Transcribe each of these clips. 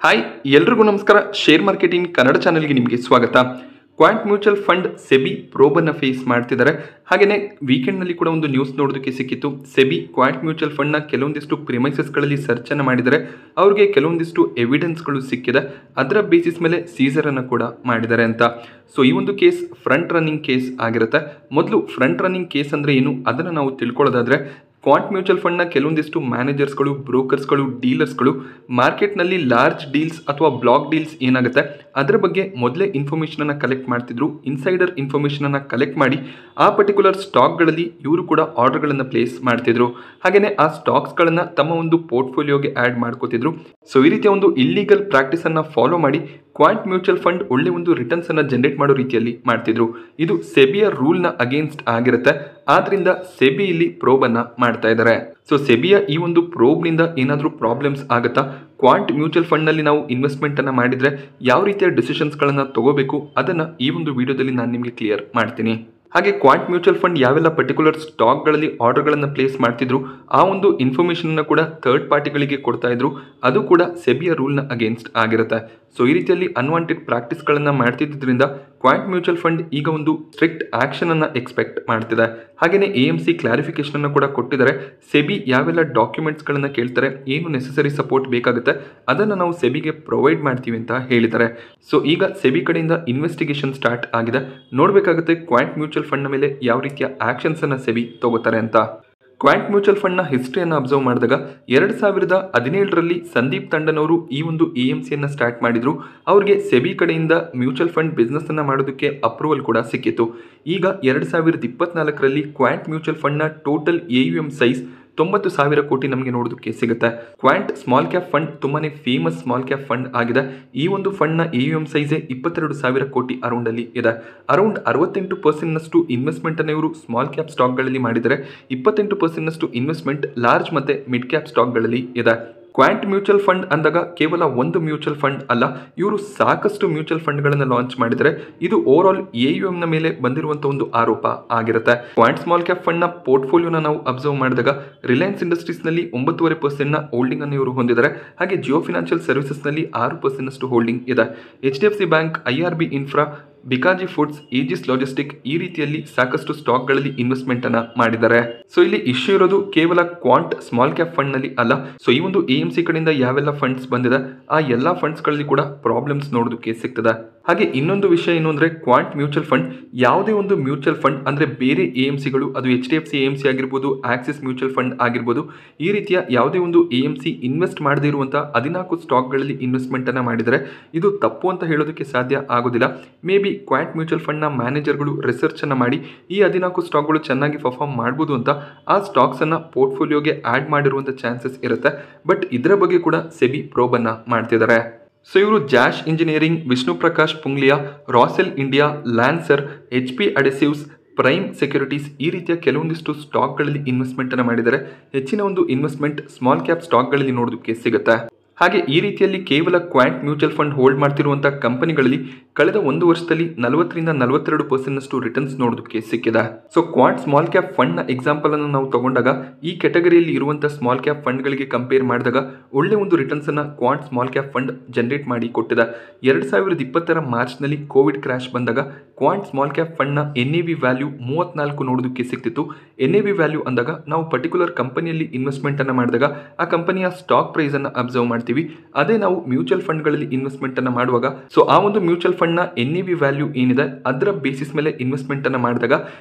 Hi ಎಲ್ರಿಗೂ ನಮಸ್ಕಾರ. Share marketing Kannada ಚಾನೆಲ್ಗೆ ನಿಮಗೆ ಸ್ವಾಗತ. ಕ್ವಾಂಟ್ ಮ್ಯೂಚುವಲ್ ಫಂಡ್ ಸೆಬಿ ಪ್ರೋಬನ್ನು ಫೇಸ್ ಮಾಡ್ತಿದ್ದಾರೆ. ಹಾಗೆಯೇ ವೀಕೆಂಡ್ನಲ್ಲಿ ಕೂಡ ಒಂದು ನ್ಯೂಸ್ ನೋಡೋದಕ್ಕೆ ಸಿಕ್ಕಿತ್ತು. ಸೆಬಿ ಕ್ವಾಂಟ್ ಮ್ಯೂಚುವಲ್ ಫಂಡ್ನ ಕೆಲವೊಂದಿಷ್ಟು ಪ್ರಿಮೈಸಸ್ಗಳಲ್ಲಿ ಸರ್ಚನ್ನು ಮಾಡಿದರೆ ಅವ್ರಿಗೆ ಕೆಲವೊಂದಿಷ್ಟು ಎವಿಡೆನ್ಸ್ಗಳು ಸಿಕ್ಕಿದೆ. ಅದರ ಬೇಸಿಸ್ ಮೇಲೆ ಸೀಸರನ್ನು ಕೂಡ ಮಾಡಿದ್ದಾರೆ ಅಂತ. ಸೊ ಈ ಒಂದು ಕೇಸ್ ಫ್ರಂಟ್ ರನ್ನಿಂಗ್ ಕೇಸ್ ಆಗಿರುತ್ತೆ. ಮೊದಲು ಫ್ರಂಟ್ ರನ್ನಿಂಗ್ ಕೇಸ್ ಅಂದರೆ ಏನು ಅದನ್ನು ನಾವು ತಿಳ್ಕೊಳ್ಳೋದಾದರೆ, ಕ್ವಾಂಟ್ ಮ್ಯೂಚುವಲ್ ಫಂಡ್ನ ಕೆಲವೊಂದಿಷ್ಟು ಮ್ಯಾನೇಜರ್ಸ್ಗಳು, ಬ್ರೋಕರ್ಸ್ಗಳು, ಡೀಲರ್ಸ್ಗಳು ಮಾರ್ಕೆಟ್ನಲ್ಲಿ ಲಾರ್ಜ್ ಡೀಲ್ಸ್ ಅಥವಾ ಬ್ಲಾಕ್ ಡೀಲ್ಸ್ ಏನಾಗುತ್ತೆ ಅದರ ಬಗ್ಗೆ ಮೊದಲೇ ಇನ್ಫಾರ್ಮೇಷನನ್ನು ಕಲೆಕ್ಟ್ ಮಾಡ್ತಿದ್ರು. ಇನ್ಸೈಡರ್ ಇನ್ಫಾರ್ಮೇಷನನ್ನು ಕಲೆಕ್ಟ್ ಮಾಡಿ ಆ ಪರ್ಟಿಕ್ಯುಲರ್ ಸ್ಟಾಕ್ಗಳಲ್ಲಿ ಇವರು ಕೂಡ ಆರ್ಡರ್ಗಳನ್ನು ಪ್ಲೇಸ್ ಮಾಡ್ತಿದ್ರು. ಹಾಗೆಯೇ ಆ ಸ್ಟಾಕ್ಸ್ಗಳನ್ನು ತಮ್ಮ ಒಂದು ಪೋರ್ಟ್ಫೋಲಿಯೋಗೆ ಆ್ಯಡ್ ಮಾಡ್ಕೋತಿದ್ರು. ಸೊ ಈ ರೀತಿಯ ಒಂದು ಇಲ್ಲೀಗಲ್ ಪ್ರಾಕ್ಟೀಸನ್ನು ಫಾಲೋ ಮಾಡಿ ಕ್ವಾಂಟ್ ಮ್ಯೂಚುವಲ್ ಫಂಡ್ ಒಳ್ಳೆ ಒಂದು ರಿಟರ್ನ್ಸನ್ನು ಜನರೇಟ್ ಮಾಡೋ ರೀತಿಯಲ್ಲಿ ಮಾಡ್ತಿದ್ರು. ಇದು ಸೆಬಿಯ ರೂಲ್ನ ಅಗೇನ್ಸ್ಟ್ ಆಗಿರುತ್ತೆ. ಆದ್ರಿಂದ ಸೆಬಿ ಇಲ್ಲಿ ಪ್ರೋಬನ್ನು ಮಾಡ್ತಾ ಇದ್ದಾರೆ. ಸೊ ಸೆಬಿಯ ಈ ಒಂದು ಪ್ರೋಬ್ನಿಂದ ಏನಾದರೂ ಪ್ರಾಬ್ಲಮ್ಸ್ ಆಗುತ್ತಾ? ಕ್ವಾಂಟ್ ಮ್ಯೂಚುವಲ್ ಫಂಡ್ನಲ್ಲಿ ನಾವು ಇನ್ವೆಸ್ಟ್ಮೆಂಟನ್ನು ಮಾಡಿದರೆ ಯಾವ ರೀತಿಯ ಡಿಸಿಷನ್ಸ್ಗಳನ್ನು ತಗೋಬೇಕು ಅದನ್ನು ಈ ಒಂದು ವಿಡಿಯೋದಲ್ಲಿ ನಾನು ನಿಮಗೆ ಕ್ಲಿಯರ್ ಮಾಡ್ತೀನಿ. ಹಾಗೆ ಕ್ವಾಂಟ್ ಮ್ಯೂಚುವಲ್ ಫಂಡ್ ಯಾವೆಲ್ಲ ಪರ್ಟಿಕ್ಯುಲರ್ ಸ್ಟಾಕ್ಗಳಲ್ಲಿ ಆರ್ಡರ್ಗಳನ್ನು ಪ್ಲೇಸ್ ಮಾಡ್ತಿದ್ರು ಆ ಒಂದು ಇನ್ಫಾರ್ಮೇಷನನ್ನು ಕೂಡ ಥರ್ಡ್ ಪಾರ್ಟಿಗಳಿಗೆ ಕೊಡ್ತಾ ಇದ್ರು. ಅದು ಕೂಡ ಸೆಬಿಯ ರೂಲ್ನ ಅಗೇನ್ಸ್ಟ್ ಆಗಿರುತ್ತೆ. ಸೊ ಈ ರೀತಿಯಲ್ಲಿ ಅನ್ವಾಂಟೆಡ್ ಪ್ರಾಕ್ಟೀಸ್ಗಳನ್ನು ಮಾಡ್ತಿದ್ದರಿಂದ ಕ್ವಾಂಟ್ ಮ್ಯೂಚುವಲ್ ಫಂಡ್ ಈಗ ಒಂದು ಸ್ಟ್ರಿಕ್ಟ್ ಆ್ಯಕ್ಷನನ್ನು ಎಕ್ಸ್ಪೆಕ್ಟ್ ಮಾಡ್ತಿದೆ. ಹಾಗೆಯೇ AMC ಕ್ಲಾರಿಫಿಕೇಶನನ್ನು ಕೂಡ ಕೊಟ್ಟಿದ್ದಾರೆ. ಸೆಬಿ ಯಾವೆಲ್ಲ ಡಾಕ್ಯುಮೆಂಟ್ಸ್ಗಳನ್ನು ಕೇಳ್ತಾರೆ, ಏನು ನೆಸೆಸರಿ ಸಪೋರ್ಟ್ ಬೇಕಾಗುತ್ತೆ ಅದನ್ನು ನಾವು ಸೆಬಿಗೆ ಪ್ರೊವೈಡ್ ಮಾಡ್ತೀವಿ ಅಂತ ಹೇಳಿದ್ದಾರೆ. ಸೊ ಈಗ ಸೆಬಿ ಕಡೆಯಿಂದ ಇನ್ವೆಸ್ಟಿಗೇಷನ್ ಸ್ಟಾರ್ಟ್ ಆಗಿದೆ. ನೋಡಬೇಕಾಗುತ್ತೆ ಕ್ವಾಂಟ್ ಮ್ಯೂಚುವಲ್ ಫಂಡ್ನ ಮೇಲೆ ಯಾವ ರೀತಿಯ ಆ್ಯಕ್ಷನ್ಸನ್ನು ಸೆಬಿ ತಗೋತಾರೆ ಅಂತ. ಕ್ವಾಂಟ್ ಮ್ಯೂಚುವಲ್ ಫಂಡ್ನ ಹಿಸ್ಟ್ರಿಯನ್ನು ಅಬ್ಸರ್ವ್ ಮಾಡಿದಾಗ 2017ರಲ್ಲಿ ಸಂದೀಪ್ ತಂಡನವರು ಈ ಒಂದು AMCಯನ್ನು ಸ್ಟಾರ್ಟ್ ಮಾಡಿದ್ರು. ಅವ್ರಿಗೆ ಸೆಬಿ ಕಡೆಯಿಂದ ಮ್ಯೂಚುವಲ್ ಫಂಡ್ ಬಿಸ್ನೆಸ್ಸನ್ನು ಮಾಡೋದಕ್ಕೆ ಅಪ್ರೂವಲ್ ಕೂಡ ಸಿಕ್ಕಿತ್ತು. ಈಗ 2024ರಲ್ಲಿ ಕ್ವಾಂಟ್ ಮ್ಯೂಚುವಲ್ ಫಂಡ್ನ ಟೋಟಲ್ AUM ಸೈಜ್ 90,000 ಕೋಟಿ ನಮಗೆ ನೋಡೋದಕ್ಕೆ ಸಿಗುತ್ತೆ. ಕ್ವಾಂಟ್ ಸ್ಮಾಲ್ ಕ್ಯಾಪ್ ಫಂಡ್ ತುಂಬಾನೇ ಫೇಮಸ್ ಸ್ಮಾಲ್ ಕ್ಯಾಪ್ ಫಂಡ್ ಆಗಿದೆ. ಈ ಒಂದು ಫಂಡ್ನ AUM ಸೈಜೇ 22,000 ಕೋಟಿ ಅರೌಂಡಲ್ಲಿ ಇದೆ. ಅರೌಂಡ್ 68% ಇನ್ವೆಸ್ಟ್ಮೆಂಟನ್ನು ಇವರು ಸ್ಮಾಲ್ ಕ್ಯಾಪ್ ಸ್ಟಾಕ್ಗಳಲ್ಲಿ ಮಾಡಿದರೆ 28% ಇನ್ವೆಸ್ಟ್ಮೆಂಟ್ ಲಾರ್ಜ್ ಮತ್ತು ಮಿಡ್ ಕ್ಯಾಪ್ ಸ್ಟಾಕ್ಗಳಲ್ಲಿ ಇದೆ. ಕ್ವಾಂಟ್ ಮ್ಯೂಚುವಲ್ ಫಂಡ್ ಅಂದಾಗ ಕೇವಲ ಒಂದು ಮ್ಯೂಚುವಲ್ ಫಂಡ್ ಅಲ್ಲ, ಇವರು ಸಾಕಷ್ಟು ಮ್ಯೂಚುವಲ್ ಫಂಡ್ಗಳನ್ನು ಲಾಂಚ್ ಮಾಡಿದರೆ ಇದು ಓವರ್ ಆಲ್ AUMನ ಮೇಲೆ ಬಂದಿರುವಂಥ ಒಂದು ಆರೋಪ ಆಗಿರುತ್ತೆ. ಕ್ವಾಂಟ್ ಸ್ಮಾಲ್ ಕ್ಯಾಪ್ ಫಂಡ್ನ ಪೋರ್ಟ್ಫೋಲಿಯೋನ ನಾವು ಅಬ್ಸರ್ವ್ ಮಾಡಿದಾಗ ರಿಲಯನ್ಸ್ ಇಂಡಸ್ಟ್ರೀಸ್ನಲ್ಲಿ 9.5% ಹೋಲ್ಡಿಂಗ್ ಅನ್ನು ಇವರು ಹೊಂದಿದ್ದಾರೆ. ಹಾಗೆ ಜಿಯೋ ಫಿನಾನ್ಷಿಯಲ್ ಸರ್ವಿಸಸ್ನಲ್ಲಿ 6% ಹೋಲ್ಡಿಂಗ್ ಇದೆ. HDFC bank, IRB infra, Bikaji foods, Aegis logistic ಈ ರೀತಿಯಲ್ಲಿ ಸಾಕಷ್ಟು ಸ್ಟಾಕ್ಗಳಲ್ಲಿ ಇನ್ವೆಸ್ಟ್ಮೆಂಟನ್ನು ಮಾಡಿದ್ದಾರೆ. ಸೊ ಇಲ್ಲಿ ಇಶ್ಯೂ ಇರೋದು ಕೇವಲ ಕ್ವಾಂಟ್ ಸ್ಮಾಲ್ ಕ್ಯಾಪ್ ಫಂಡ್ನಲ್ಲಿ ಅಲ್ಲ. ಸೊ ಈ ಒಂದು AMC ಕಡೆಯಿಂದ ಯಾವೆಲ್ಲ ಫಂಡ್ಸ್ ಬಂದಿದೆ ಆ ಎಲ್ಲ ಫಂಡ್ಸ್ಗಳಲ್ಲಿ ಕೂಡ ಪ್ರಾಬ್ಲಮ್ಸ್ ನೋಡೋದಕ್ಕೆ ಸಿಗ್ತದೆ. ಹಾಗೆ ಇನ್ನೊಂದು ವಿಷಯ ಏನು ಅಂದರೆ, ಕ್ವಾಂಟ್ ಮ್ಯೂಚುವಲ್ ಫಂಡ್ ಯಾವುದೇ ಒಂದು ಮ್ಯೂಚುವಲ್ ಫಂಡ್ ಅಂದರೆ ಬೇರೆ AMCಗಳು, ಅದು HDFC AMC ಆಗಿರ್ಬೋದು, ಆಕ್ಸಿಸ್ ಮ್ಯೂಚುವಲ್ ಫಂಡ್ ಆಗಿರ್ಬೋದು, ಈ ರೀತಿಯ ಯಾವುದೇ ಒಂದು AMC ಇನ್ವೆಸ್ಟ್ ಮಾಡದೇ ಇರುವಂಥ 14 ಸ್ಟಾಕ್ಗಳಲ್ಲಿ ಇನ್ವೆಸ್ಟ್ಮೆಂಟನ್ನು ಮಾಡಿದರೆ ಇದು ತಪ್ಪು ಅಂತ ಹೇಳೋದಕ್ಕೆ ಸಾಧ್ಯ ಆಗೋದಿಲ್ಲ. ಮೇ ಬಿ ಕ್ವಾಂಟ್ ಮ್ಯೂಚುವಲ್ ಫಂಡ್ನ ಮ್ಯಾನೇಜರ್ಗಳು ರಿಸರ್ಚನ್ನು ಮಾಡಿ ಈ 14 ಸ್ಟಾಕ್ಗಳು ಚೆನ್ನಾಗಿ ಪರ್ಫಾರ್ಮ್ ಮಾಡ್ಬೋದು ಅಂತ ಆ ಸ್ಟಾಕ್ಸನ್ನು ಪೋರ್ಟ್ಫೋಲಿಯೋಗೆ ಆ್ಯಡ್ ಮಾಡಿರುವಂಥ ಚಾನ್ಸಸ್ ಇರುತ್ತೆ. ಬಟ್ ಇದರ ಬಗ್ಗೆ ಕೂಡ ಸೆಬಿ ಪ್ರೋಬನ್ನು ಮಾಡ್ತಿದ್ದಾರೆ. ಸೊ ಇವರು Jash engineering, Vishnu Prakash Pungliya, Rossell India, Lancer, HP adhesives, prime securities ಈ ರೀತಿಯ ಕೆಲವೊಂದಿಷ್ಟು ಸ್ಟಾಕ್ಗಳಲ್ಲಿ ಇನ್ವೆಸ್ಟ್ಮೆಂಟನ್ನು ಮಾಡಿದರೆ ಹೆಚ್ಚಿನ ಒಂದು ಇನ್ವೆಸ್ಟ್ಮೆಂಟ್ ಸ್ಮಾಲ್ ಕ್ಯಾಪ್ ಸ್ಟಾಕ್ಗಳಲ್ಲಿ ನೋಡೋದಕ್ಕೆ ಸಿಗುತ್ತೆ. ಹಾಗೆ ಈ ರೀತಿಯಲ್ಲಿ ಕೇವಲ ಕ್ವಾಂಟ್ ಮ್ಯೂಚುವಲ್ ಫಂಡ್ ಹೋಲ್ಡ್ ಮಾಡ್ತಿರುವಂಥ ಕಂಪನಿಗಳಲ್ಲಿ ಕಳೆದ ಒಂದು ವರ್ಷದಲ್ಲಿ 40ರಿಂದ 42% ರಿಟರ್ನ್ಸ್ ನೋಡೋದಕ್ಕೆ ಸಿಕ್ಕಿದೆ. ಸೊ ಕ್ವಾಂಟ್ ಸ್ಮಾಲ್ ಕ್ಯಾಪ್ ಫಂಡ್ನ ಎಕ್ಸಾಂಪಲನ್ನು ನಾವು ತಗೊಂಡಾಗ ಈ ಕೆಟಗರಿಯಲ್ಲಿ ಇರುವಂಥ ಸ್ಮಾಲ್ ಕ್ಯಾಪ್ ಫಂಡ್ಗಳಿಗೆ ಕಂಪೇರ್ ಮಾಡಿದಾಗ ಒಳ್ಳೆ ಒಂದು ರಿಟರ್ನ್ಸನ್ನು ಕ್ವಾಂಟ್ ಸ್ಮಾಲ್ ಕ್ಯಾಪ್ ಫಂಡ್ ಜನರೇಟ್ ಮಾಡಿ ಕೊಟ್ಟಿದೆ. 2020 ಮಾರ್ಚ್ನಲ್ಲಿ ಕೋವಿಡ್ ಕ್ರ್ಯಾಶ್ ಬಂದಾಗ ಕ್ವಾಂಟ್ ಸ್ಮಾಲ್ ಕ್ಯಾಪ್ ಫಂಡ್ನ NAV ವ್ಯಾಲ್ಯೂ 34 ನೋಡೋದಕ್ಕೆ ಸಿಕ್ತಿತ್ತು. NAV ವ್ಯಾಲ್ಯೂ ಅಂದಾಗ ನಾವು ಪರ್ಟಿಕ್ಯುಲರ್ ಕಂಪನಿಯಲ್ಲಿ ಇನ್ವೆಸ್ಟ್ಮೆಂಟನ್ನು ಮಾಡಿದಾಗ ಆ ಕಂಪನಿಯ ಸ್ಟಾಕ್ ಪ್ರೈಸನ್ನು ಅಬ್ಸರ್ವ್ ಮಾಡ್ತೀವಿ. ಅದೇ ನಾವು ಮ್ಯೂಚುವಲ್ ಫಂಡ್ಗಳಲ್ಲಿ ಇನ್ವೆಸ್ಟ್ಮೆಂಟನ್ನು ಮಾಡುವಾಗ ಸೊ ಆ ಒಂದು ಮ್ಯೂಚುವಲ್ ಫಂಡ್ನ NAV ವ್ಯಾಲ್ಯೂ ಏನಿದೆ ಅದರ ಬೇಸಿಸ್ ಮೇಲೆ ಇನ್ವೆಸ್ಟ್ಮೆಂಟನ್ನು ಮಾಡಿದಾಗ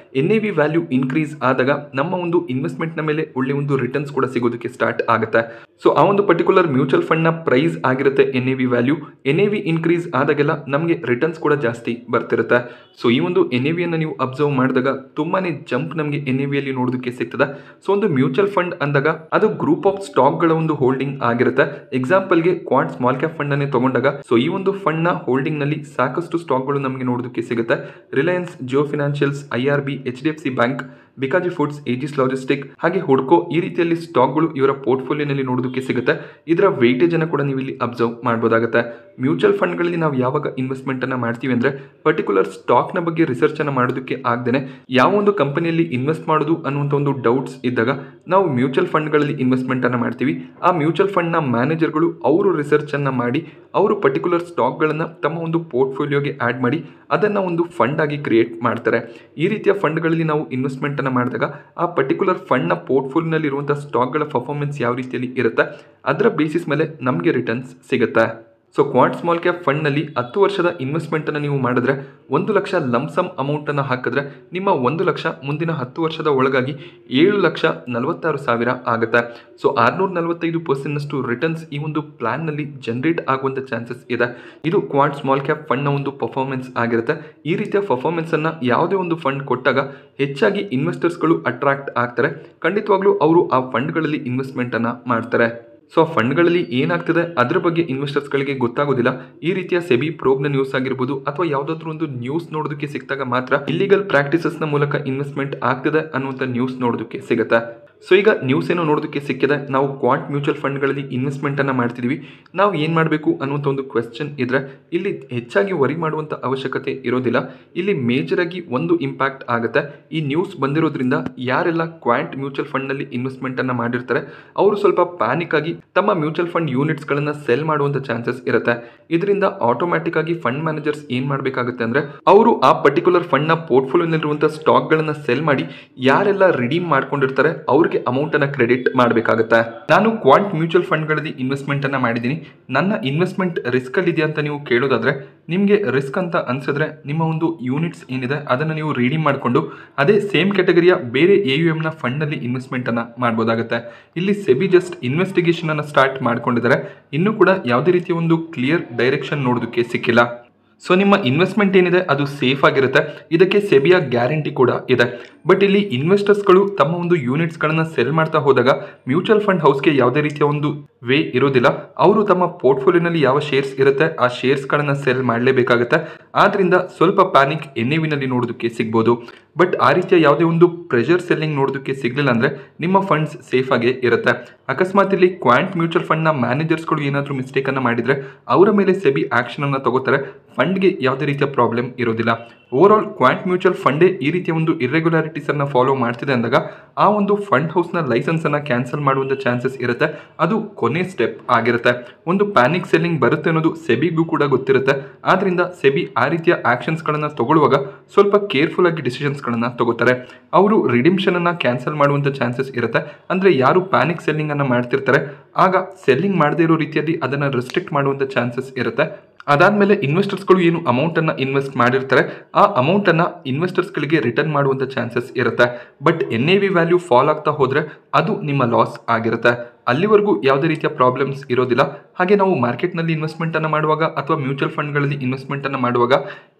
NAV ವ್ಯಾಲ್ಯೂ ಇನ್ಕ್ರೀಸ್ ಆದಾಗ ನಮ್ಮ ಒಂದು ಇನ್ವೆಸ್ಟ್ಮೆಂಟ್ನ ಮೇಲೆ ಒಳ್ಳೆ ಒಂದು ರಿಟರ್ನ್ಸ್ ಕೂಡ ಸಿಗೋದಕ್ಕೆ ಸ್ಟಾರ್ಟ್ ಆಗುತ್ತೆ. ಸೊ ಆ ಒಂದು ಪರ್ಟಿಕ್ಯುಲರ್ ಮ್ಯೂಚುವಲ್ ಫಂಡ್ನ ಪ್ರೈಸ್ ಆಗಿರುತ್ತೆ NAV ವ್ಯಾಲ್ಯೂ. NAV ಇನ್ಕ್ರೀಸ್ ಆದಾಗೆಲ್ಲ ನಮಗೆ ರಿಟರ್ನ್ಸ್ ಕೂಡ ಜಾಸ್ತಿ ಬರ್ತಿರುತ್ತೆ. ಸೊ ಈ ಒಂದು NAVಯನ್ನು ನೀವು ಅಬ್ಸರ್ವ್ ಮಾಡಿದಾಗ ತುಂಬಾನೇ ಜಂಪ್ ನಮಗೆ NAVಯಲ್ಲಿ ನೋಡೋದಕ್ಕೆ ಸಿಗ್ತದೆ. ಸೊ ಒಂದು ಮ್ಯೂಚುವಲ್ ಫಂಡ್ ಅಂದಾಗ ಅದು ಗ್ರೂಪ್ ಆಫ್ ಸ್ಟಾಕ್ಗಳ ಒಂದು ಹೋಲ್ಡಿಂಗ್ ಆಗಿರುತ್ತೆ. ಎಕ್ಸಾಂಪಲ್ಗೆ ಕ್ವಾಂಟ್ ಸ್ಮಾಲ್ ಕ್ಯಾಪ್ ಫಂಡ್ ಅನ್ನೇ ತಗೊಂಡಾಗ ಸೊ ಈ ಒಂದು ಫಂಡ್ನ ಹೋಲ್ಡಿಂಗ್ ನಲ್ಲಿ ಸಾಕಷ್ಟು ಸ್ಟಾಕ್ಗಳು ನಮಗೆ ನೋಡೋದಕ್ಕೆ ಸಿಗುತ್ತೆ. Reliance, Jio financials, IRB, HDFC bank, Bikaji foods, Aegis logistic ಹಾಗೆ ಹುಡ್ಕೋ ಈ ರೀತಿಯಲ್ಲಿ ಸ್ಟಾಕ್ಗಳು ಇವರ ಪೋರ್ಟ್ಫೋಲಿಯೋನಲ್ಲಿ ನೋಡೋದಕ್ಕೆ ಸಿಗುತ್ತೆ. ಇದರ ವೇಟೇಜ್ ಅನ್ನು ಕೂಡ ನೀವು ಇಲ್ಲಿ ಅಬ್ಸರ್ವ್ ಮಾಡಬಹುದಾಗುತ್ತೆ. ಮ್ಯೂಚುವಲ್ ಫಂಡ್ಗಳಲ್ಲಿ ನಾವು ಯಾವಾಗ ಇನ್ವೆಸ್ಟ್ಮೆಂಟನ್ನು ಮಾಡ್ತೀವಿ ಅಂದರೆ ಪರ್ಟಿಕ್ಯುಲರ್ ಸ್ಟಾಕ್ನ ಬಗ್ಗೆ ರಿಸರ್ಚನ್ನು ಮಾಡೋದಕ್ಕೆ ಆಗದೇ ಯಾವ ಒಂದು ಕಂಪನಿಯಲ್ಲಿ ಇನ್ವೆಸ್ಟ್ ಮಾಡೋದು ಅನ್ನುವಂಥ ಒಂದು ಡೌಟ್ಸ್ ಇದ್ದಾಗ ನಾವು ಮ್ಯೂಚುವಲ್ ಫಂಡ್ಗಳಲ್ಲಿ ಇನ್ವೆಸ್ಟ್ಮೆಂಟನ್ನು ಮಾಡ್ತೀವಿ. ಆ ಮ್ಯೂಚುವಲ್ ಫಂಡ್ನ ಮ್ಯಾನೇಜರ್ಗಳು ಅವರು ರಿಸರ್ಚನ್ನು ಮಾಡಿ ಅವರು ಪರ್ಟಿಕ್ಯುಲರ್ ಸ್ಟಾಕ್ಗಳನ್ನು ತಮ್ಮ ಒಂದು ಪೋರ್ಟ್ಫೋಲಿಯೋಗೆ ಆ್ಯಡ್ ಮಾಡಿ ಅದನ್ನು ಒಂದು ಫಂಡ್ ಆಗಿ ಕ್ರಿಯೇಟ್ ಮಾಡ್ತಾರೆ. ಈ ರೀತಿಯ ಫಂಡ್ಗಳಲ್ಲಿ ನಾವು ಇನ್ವೆಸ್ಟ್ಮೆಂಟನ್ನು ಮಾಡಿದಾಗ ಆ ಪರ್ಟಿಕ್ಯುಲರ್ ಫಂಡ್ನ ಪೋರ್ಟ್ಫೋಲಿಯೋನಲ್ಲಿ ಇರುವಂಥ ಸ್ಟಾಕ್ಗಳ ಪರ್ಫಾರ್ಮೆನ್ಸ್ ಯಾವ ರೀತಿಯಲ್ಲಿ ಇರುತ್ತೆ ಅದರ ಬೇಸಿಸ್ ಮೇಲೆ ನಮಗೆ ರಿಟರ್ನ್ಸ್ ಸಿಗುತ್ತೆ. ಸೊ ಕ್ವಾಂಟ್ ಸ್ಮಾಲ್ ಕ್ಯಾಪ್ ಫಂಡ್ನಲ್ಲಿ 10 ವರ್ಷದ ಇನ್ವೆಸ್ಟ್ಮೆಂಟನ್ನು ನೀವು ಮಾಡಿದ್ರೆ 1 ಲಕ್ಷ ಲಂಸಮ್ ಅಮೌಂಟನ್ನು ಹಾಕಿದ್ರೆ ನಿಮ್ಮ 1 ಲಕ್ಷ ಮುಂದಿನ 10 ವರ್ಷದ ಒಳಗಾಗಿ 7,46,000 ಆಗುತ್ತೆ. ಸೊ 645% ರಿಟರ್ನ್ಸ್ ಈ ಒಂದು ಪ್ಲಾನ್ನಲ್ಲಿ ಜನರೇಟ್ ಆಗುವಂಥ ಚಾನ್ಸಸ್ ಇದೆ. ಇದು ಕ್ವಾಂಟ್ ಸ್ಮಾಲ್ ಕ್ಯಾಪ್ ಫಂಡ್ನ ಒಂದು ಪರ್ಫಾರ್ಮೆನ್ಸ್ ಆಗಿರುತ್ತೆ. ಈ ರೀತಿಯ ಪರ್ಫಾರ್ಮೆನ್ಸನ್ನು ಯಾವುದೇ ಒಂದು ಫಂಡ್ ಕೊಟ್ಟಾಗ ಹೆಚ್ಚಾಗಿ ಇನ್ವೆಸ್ಟರ್ಸ್ಗಳು ಅಟ್ರಾಕ್ಟ್ ಆಗ್ತಾರೆ. ಖಂಡಿತವಾಗ್ಲೂ ಅವರು ಆ ಫಂಡ್ಗಳಲ್ಲಿ ಇನ್ವೆಸ್ಟ್ಮೆಂಟನ್ನು ಮಾಡ್ತಾರೆ. ಸೊ ಫಂಡ್ಗಳಲ್ಲಿ ಏನಾಗ್ತದೆ ಅದರ ಬಗ್ಗೆ ಇನ್ವೆಸ್ಟರ್ಸ್ಗಳಿಗೆ ಗೊತ್ತಾಗೋದಿಲ್ಲ. ಈ ರೀತಿಯ ಸೆಬಿ ಪ್ರೋಬ್ನ ನ್ಯೂಸ್ ಆಗಿರ್ಬೋದು ಅಥವಾ ಯಾವುದಾದ್ರೂ ಒಂದು ನ್ಯೂಸ್ ನೋಡೋದಕ್ಕೆ ಸಿಕ್ಕಿದಾಗ ಮಾತ್ರ ಇಲ್ಲಿಗಲ್ ಪ್ರಾಕ್ಟೀಸಸ್ನ ಮೂಲಕ ಇನ್ವೆಸ್ಟ್ಮೆಂಟ್ ಆಗ್ತದೆ ಅನ್ನುವಂಥ ನ್ಯೂಸ್ ನೋಡೋದಕ್ಕೆ ಸಿಗುತ್ತೆ. ಸೊ ಈಗ ನ್ಯೂಸ್ ಏನೋ ನೋಡೋದಕ್ಕೆ ಸಿಕ್ಕಿದೆ, ನಾವು ಕ್ವಾಂಟ್ ಮ್ಯೂಚುವಲ್ ಫಂಡ್ಗಳಲ್ಲಿ ಇನ್ವೆಸ್ಟ್ಮೆಂಟನ್ನು ಮಾಡ್ತಿದ್ದೀವಿ, ನಾವು ಏನು ಮಾಡಬೇಕು ಅನ್ನುವಂಥ ಒಂದು ಕ್ವೆಶ್ಚನ್ ಇದ್ದರೆ ಇಲ್ಲಿ ಹೆಚ್ಚಾಗಿ ವರಿ ಮಾಡುವಂಥ ಅವಶ್ಯಕತೆ ಇರೋದಿಲ್ಲ. ಇಲ್ಲಿ ಮೇಜರಾಗಿ ಒಂದು ಇಂಪ್ಯಾಕ್ಟ್ ಆಗುತ್ತೆ. ಈ ನ್ಯೂಸ್ ಬಂದಿರೋದ್ರಿಂದ ಯಾರೆಲ್ಲ ಕ್ವಾಂಟ್ ಮ್ಯೂಚುವಲ್ ಫಂಡ್ನಲ್ಲಿ ಇನ್ವೆಸ್ಟ್ಮೆಂಟನ್ನು ಮಾಡಿರ್ತಾರೆ ಅವರು ಸ್ವಲ್ಪ ಪ್ಯಾನಿಕ್ ಆಗಿ ತಮ್ಮ ಮ್ಯೂಚುವಲ್ ಫಂಡ್ ಯೂನಿಟ್ಸ್ಗಳನ್ನು ಸೆಲ್ ಮಾಡುವಂಥ ಚಾನ್ಸಸ್ ಇರುತ್ತೆ. ಇದರಿಂದ ಆಟೋಮ್ಯಾಟಿಕ್ ಆಗಿ ಫಂಡ್ ಮ್ಯಾನೇಜರ್ಸ್ ಏನು ಮಾಡಬೇಕಾಗುತ್ತೆ ಅಂದರೆ ಅವರು ಆ ಪರ್ಟಿಕ್ಯುಲರ್ ಫಂಡ್ನ ಪೋರ್ಟ್ಫೋಲಿಯೋನಲ್ಲಿರುವಂಥ ಸ್ಟಾಕ್ಗಳನ್ನು ಸೆಲ್ ಮಾಡಿ ಯಾರೆಲ್ಲ ರಿಡೀಮ್ ಮಾಡ್ಕೊಂಡಿರ್ತಾರೆ ಅವ್ರಿಗೆ ಅಮೌಂಟನ್ನು ಕ್ರೆಡಿಟ್ ಮಾಡಬೇಕಾಗುತ್ತೆ. ನಾನು ಕ್ವಾಂಟ್ ಮ್ಯೂಚುವಲ್ ಫಂಡ್ಗಳಲ್ಲಿ ಇನ್ವೆಸ್ಟ್ಮೆಂಟನ್ನು ಮಾಡಿದ್ದೀನಿ, ನನ್ನ ಇನ್ವೆಸ್ಟ್ಮೆಂಟ್ ರಿಸ್ಕಲ್ಲಿದೆಯಾ ಅಂತ ನೀವು ಕೇಳೋದಾದರೆ ನಿಮಗೆ ರಿಸ್ಕ್ ಅಂತ ಅನಿಸಿದ್ರೆ ನಿಮ್ಮ ಒಂದು ಯೂನಿಟ್ಸ್ ಏನಿದೆ ಅದನ್ನು ನೀವು ರೀಡೀಮ್ ಮಾಡಿಕೊಂಡು ಅದೇ ಸೇಮ್ ಕ್ಯಾಟಗರಿಯ ಬೇರೆ AUMನ ಫಂಡ್ನಲ್ಲಿ ಇನ್ವೆಸ್ಟ್ಮೆಂಟನ್ನು ಮಾಡ್ಬೋದಾಗುತ್ತೆ. ಇಲ್ಲಿ ಸೆಬಿ ಜಸ್ಟ್ ಇನ್ವೆಸ್ಟಿಗೇಷನನ್ನು ಸ್ಟಾರ್ಟ್ ಮಾಡ್ಕೊಂಡಿದ್ದಾರೆ, ಇನ್ನೂ ಕೂಡ ಯಾವುದೇ ರೀತಿಯ ಒಂದು ಕ್ಲಿಯರ್ ಡೈರೆಕ್ಷನ್ ನೋಡೋದಕ್ಕೆ ಸಿಕ್ಕಿಲ್ಲ. ಸೊ ನಿಮ್ಮ ಇನ್ವೆಸ್ಟ್ಮೆಂಟ್ ಏನಿದೆ ಅದು ಸೇಫ್ ಆಗಿರುತ್ತೆ, ಇದಕ್ಕೆ ಸೆಬಿಯ ಗ್ಯಾರಂಟಿ ಕೂಡ ಇದೆ. ಬಟ್ ಇಲ್ಲಿ ಇನ್ವೆಸ್ಟರ್ಸ್ಗಳು ತಮ್ಮ ಒಂದು ಯೂನಿಟ್ಸ್ಗಳನ್ನು ಸೆಲ್ ಮಾಡ್ತಾ ಹೋದಾಗ ಮ್ಯೂಚುವಲ್ ಫಂಡ್ ಹೌಸ್ಗೆ ಯಾವುದೇ ರೀತಿಯ ಒಂದು ವೇ ಇರೋದಿಲ್ಲ. ಅವರು ತಮ್ಮ ಪೋರ್ಟ್ಫೋಲಿಯೋನಲ್ಲಿ ಯಾವ ಶೇರ್ಸ್ ಇರುತ್ತೆ ಆ ಶೇರ್ಸ್ಗಳನ್ನು ಸೆಲ್ ಮಾಡಲೇಬೇಕಾಗುತ್ತೆ. ಆದ್ದರಿಂದ ಸ್ವಲ್ಪ ಪ್ಯಾನಿಕ್ NAVನಲ್ಲಿ ನೋಡೋದಕ್ಕೆ ಸಿಗ್ಬೋದು. ಬಟ್ ಆ ರೀತಿಯ ಯಾವುದೇ ಒಂದು ಪ್ರೆಷರ್ ಸೆಲ್ಲಿಂಗ್ ನೋಡೋದಕ್ಕೆ ಸಿಗಲಿಲ್ಲ ಅಂದರೆ ನಿಮ್ಮ ಫಂಡ್ಸ್ ಸೇಫ್ ಆಗೇ ಇರುತ್ತೆ. ಅಕಸ್ಮಾತ್ ಇಲ್ಲಿ ಕ್ವಾಂಟ್ ಮ್ಯೂಚುವಲ್ ಫಂಡ್ನ ಮ್ಯಾನೇಜರ್ಸ್ಗಳು ಏನಾದರೂ ಮಿಸ್ಟೇಕನ್ನು ಮಾಡಿದರೆ ಅವರ ಮೇಲೆ ಸೆಬಿ ಆ್ಯಕ್ಷನನ್ನು ತಗೋತಾರೆ. ಫಂಡ್ಗೆ ಯಾವುದೇ ರೀತಿಯ ಪ್ರಾಬ್ಲಮ್ ಇರೋದಿಲ್ಲ. ಓವರ್ ಆಲ್ ಕ್ವಾಂಟ್ ಮ್ಯೂಚುವಲ್ ಫಂಡೇ ಈ ರೀತಿಯ ಒಂದು ಇರ್ರೆಗ್ಯುಲಾರಿಟೀಸನ್ನು ಫಾಲೋ ಮಾಡ್ತಿದೆ ಅಂದಾಗ ಆ ಒಂದು ಫಂಡ್ ಹೌಸ್ನ ಲೈಸೆನ್ಸನ್ನು ಕ್ಯಾನ್ಸಲ್ ಮಾಡುವಂಥ ಚಾನ್ಸಸ್ ಇರುತ್ತೆ. ಅದು ಕೊನೆ ಸ್ಟೆಪ್ ಆಗಿರುತ್ತೆ. ಒಂದು ಪ್ಯಾನಿಕ್ ಸೆಲ್ಲಿಂಗ್ ಬರುತ್ತೆ ಅನ್ನೋದು ಸೆಬಿಗೂ ಕೂಡ ಗೊತ್ತಿರುತ್ತೆ. ಆದ್ದರಿಂದ ಸೆಬಿ ಆ ರೀತಿಯ ಆ್ಯಕ್ಷನ್ಸ್ಗಳನ್ನು ತಗೊಳ್ಳುವಾಗ ಸ್ವಲ್ಪ ಕೇರ್ಫುಲ್ ಆಗಿ ಡಿಸಿಷನ್ಸ್ಗಳನ್ನು ತಗೋತಾರೆ. ಅವರು ರಿಡಿಮ್ಷನನ್ನು ಕ್ಯಾನ್ಸಲ್ ಮಾಡುವಂಥ ಚಾನ್ಸಸ್ ಇರುತ್ತೆ. ಅಂದರೆ ಯಾರು ಪ್ಯಾನಿಕ್ ಸೆಲ್ಲಿಂಗನ್ನು ಮಾಡ್ತಿರ್ತಾರೆ ಆಗ ಸೆಲ್ಲಿಂಗ್ ಮಾಡದೇ ಇರೋ ರೀತಿಯಲ್ಲಿ ಅದನ್ನು ರೆಸ್ಟ್ರಿಕ್ಟ್ ಮಾಡುವಂಥ ಚಾನ್ಸಸ್ ಇರುತ್ತೆ. ಅದಾದಮೇಲೆ ಇನ್ವೆಸ್ಟರ್ಸ್ಗಳು ಏನು ಅಮೌಂಟನ್ನು ಇನ್ವೆಸ್ಟ್ ಮಾಡಿರ್ತಾರೆ ಆ ಅಮೌಂಟನ್ನು ಇನ್ವೆಸ್ಟರ್ಸ್ಗಳಿಗೆ ರಿಟರ್ನ್ ಮಾಡುವಂಥ ಚಾನ್ಸಸ್ ಇರುತ್ತೆ. ಬಟ್ NAV ವ್ಯಾಲ್ಯೂ ಫಾಲ್ ಆಗ್ತಾ ಹೋದರೆ ಅದು ನಿಮ್ಮ ಲಾಸ್ ಆಗಿರುತ್ತೆ. ಅಲ್ಲಿವರೆಗೂ ಯಾವುದೇ ರೀತಿಯ ಪ್ರಾಬ್ಲಮ್ಸ್ ಇರೋದಿಲ್ಲ. ಹಾಗೆ ನಾವು ಮಾರ್ಕೆಟ್ನಲ್ಲಿ ಇನ್ವೆಸ್ಟ್ಮೆಂಟನ್ನು ಮಾಡುವಾಗ ಅಥವಾ ಮ್ಯೂಚುವಲ್ ಫಂಡ್ಗಳಲ್ಲಿ ಇನ್ವೆಸ್ಟ್ಮೆಂಟನ್ನು ಮಾಡುವಾಗ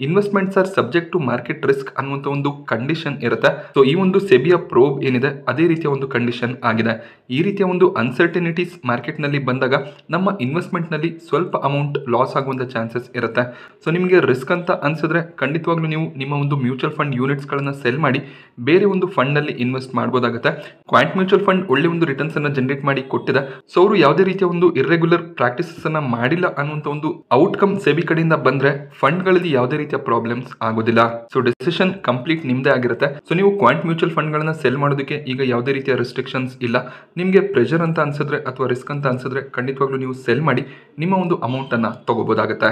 investments are subject to market risk ಅನ್ನುವಂಥ ಒಂದು ಕಂಡೀಷನ್ ಇರುತ್ತೆ. ಸೊ ಈ ಒಂದು ಸೆಬಿಯ ಪ್ರೋಬ್ ಏನಿದೆ ಅದೇ ರೀತಿಯ ಒಂದು ಕಂಡೀಷನ್ ಆಗಿದೆ. ಈ ರೀತಿಯ ಒಂದು ಅನ್ಸರ್ಟಿನಿಟೀಸ್ ಮಾರ್ಕೆಟ್ನಲ್ಲಿ ಬಂದಾಗ ನಮ್ಮ ಇನ್ವೆಸ್ಟ್ಮೆಂಟ್ನಲ್ಲಿ ಸ್ವಲ್ಪ ಅಮೌಂಟ್ ಲಾಸ್ ಆಗುವಂಥ ಚಾನ್ಸಸ್ ಇರುತ್ತೆ. ಸೊ ನಿಮಗೆ ರಿಸ್ಕ್ ಅಂತ ಅನಿಸಿದ್ರೆ ಖಂಡಿತವಾಗ್ಲೂ ನೀವು ನಿಮ್ಮ ಒಂದು ಮ್ಯೂಚುವಲ್ ಫಂಡ್ ಯೂನಿಟ್ಸ್ಗಳನ್ನು ಸೆಲ್ ಮಾಡಿ ಬೇರೆ ಒಂದು ಫಂಡ್ನಲ್ಲಿ ಇನ್ವೆಸ್ಟ್ ಮಾಡ್ಬೋದಾಗುತ್ತೆ. ಕ್ವಾಂಟ್ ಮ್ಯೂಚುವಲ್ ಫಂಡ್ ಒಳ್ಳೆ ಒಂದು ರಿಟರ್ನ್ಸನ್ನು ಜನರೇಟ್ ಮಾಡಿ ಕೊಟ್ಟಿದೆ. ಸೊ ಅವರು ಯಾವುದೇ ರೀತಿಯ ಒಂದು ಇರ್ರೆಗ್ಯುಲರ್ ಪ್ರಾಕ್ಟೀಸಸ್ ಅನ್ನ ಮಾಡಿಲ್ಲ ಅನ್ನುವಂಥ ಒಂದು ಔಟ್ಕಮ್ ಸೆಬಿ ಕಡೆಯಿಂದ ಬಂದ್ರೆ ಫಂಡ್ಗಳಲ್ಲಿ ಯಾವುದೇ ರೀತಿಯ ಪ್ರಾಬ್ಲಮ್ಸ್ ಆಗೋದಿಲ್ಲ. ಸೊ ಡಿಸಿಷನ್ ಕಂಪ್ಲೀಟ್ ನಿಮ್ದೇ ಆಗಿರುತ್ತೆ. ಸೊ ನೀವು ಕ್ವಾಂಟ್ ಮ್ಯೂಚುವಲ್ ಫಂಡ್ಗಳನ್ನ ಸೆಲ್ ಮಾಡೋದಕ್ಕೆ ಈಗ ಯಾವುದೇ ರೀತಿಯ ರೆಸ್ಟ್ರಿಕ್ಷನ್ಸ್ ಇಲ್ಲ. ನಿಮಗೆ ಪ್ರೆಷರ್ ಅಂತ ಅನ್ಸಿದ್ರೆ ಅಥವಾ ರಿಸ್ಕ್ ಅಂತ ಅನ್ಸಿದ್ರೆ ಖಂಡಿತವಾಗ್ಲೂ ನೀವು ಸೆಲ್ ಮಾಡಿ ನಿಮ್ಮ ಒಂದು ಅಮೌಂಟ್ ಅನ್ನ ತಗೋಬಹುದಾಗುತ್ತೆ.